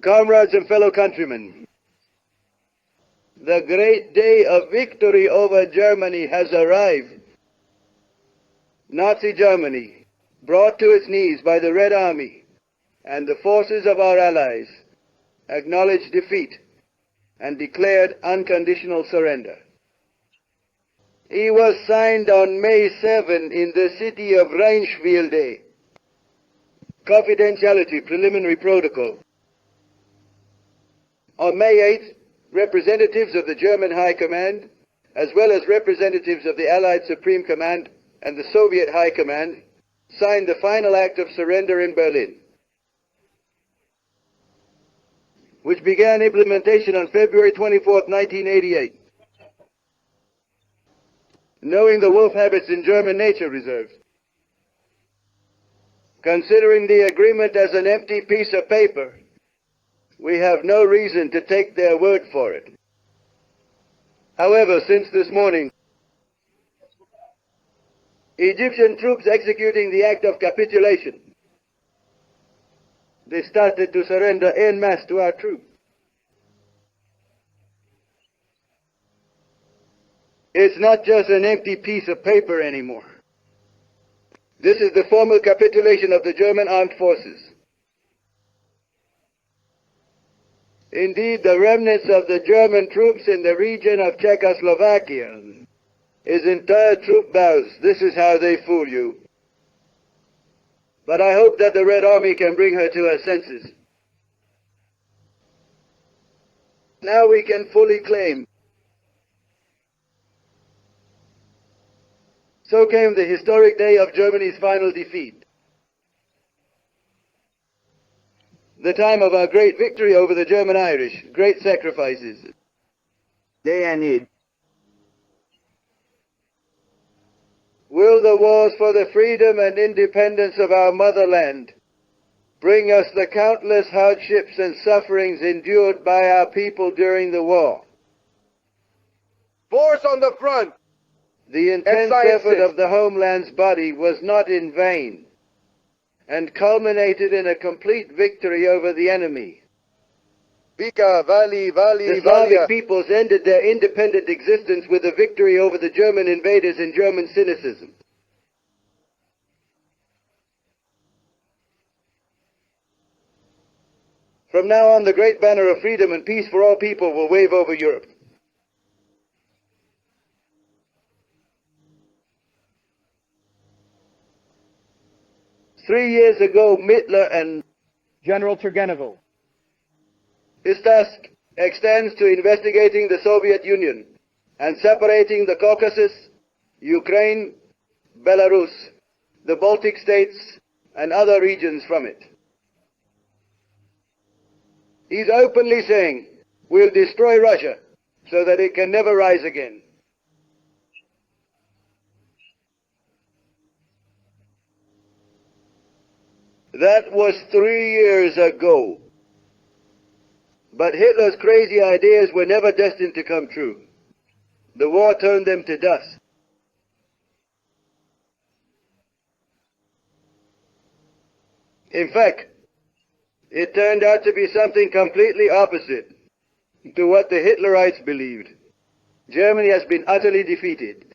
Comrades and fellow countrymen, the great day of victory over Germany has arrived. Nazi Germany, brought to its knees by the Red Army and the forces of our allies, acknowledged defeat and declared unconditional surrender. He was signed on May 7 in the city of Rheinschwilde. Confidentiality Preliminary Protocol. On May 8, representatives of the German High Command, as well as representatives of the Allied Supreme Command and the Soviet High Command, signed the final act of surrender in Berlin, which began implementation on February 24, 1988. Knowing the wolf habits in German nature reserves, considering the agreement as an empty piece of paper, we have no reason to take their word for it. However, since this morning, Egyptian troops executing the act of capitulation, they started to surrender en masse to our troops. It's not just an empty piece of paper anymore. This is the formal capitulation of the German armed forces. Indeed, the remnants of the German troops in the region of Czechoslovakia is entire troop bows. This is how they fool you. But I hope that the Red Army can bring her to her senses. Now we can fully claim. So came the historic day of Germany's final defeat. The time of our great victory over the German Irish, great sacrifices, day and need. Will the wars for the freedom and independence of our motherland bring us the countless hardships and sufferings endured by our people during the war? Force on the front! The intense effort of the homeland's body was not in vain, and culminated in a complete victory over the enemy. Vika, Vali, The Slavic peoples ended their independent existence with a victory over the German invaders and German cynicism. From now on, the great banner of freedom and peace for all people will wave over Europe. Three years ago, Hitler and General Turgenev. His task extends to investigating the Soviet Union and separating the Caucasus, Ukraine, Belarus, the Baltic states, and other regions from it. He's openly saying, we'll destroy Russia so that it can never rise again. That was 3 years ago. But Hitler's crazy ideas were never destined to come true. The war turned them to dust. In fact, it turned out to be something completely opposite to what the Hitlerites believed. Germany has been utterly defeated.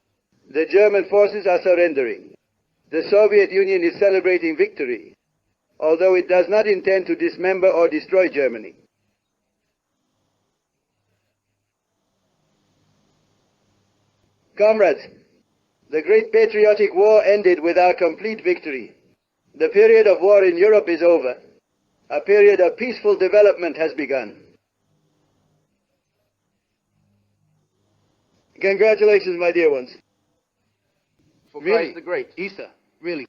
The German forces are surrendering. The Soviet Union is celebrating victory, although it does not intend to dismember or destroy Germany. Comrades, the great patriotic war ended with our complete victory. The period of war in Europe is over. A period of peaceful development has begun. Congratulations, my dear ones. For Really? Christ the Great. Easter, really.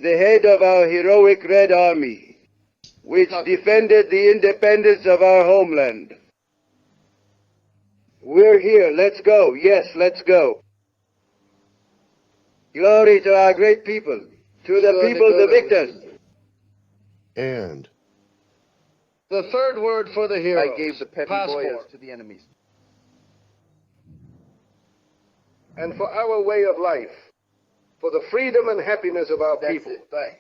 The head of our heroic Red Army, which defended the independence of our homeland. We're here, let's go, yes, let's go. Glory to our great people, to the people, the victors. And The third word for the hero. I gave the petty boyas to the enemies. And for our way of life, for the freedom and happiness of our That's people. it, bye.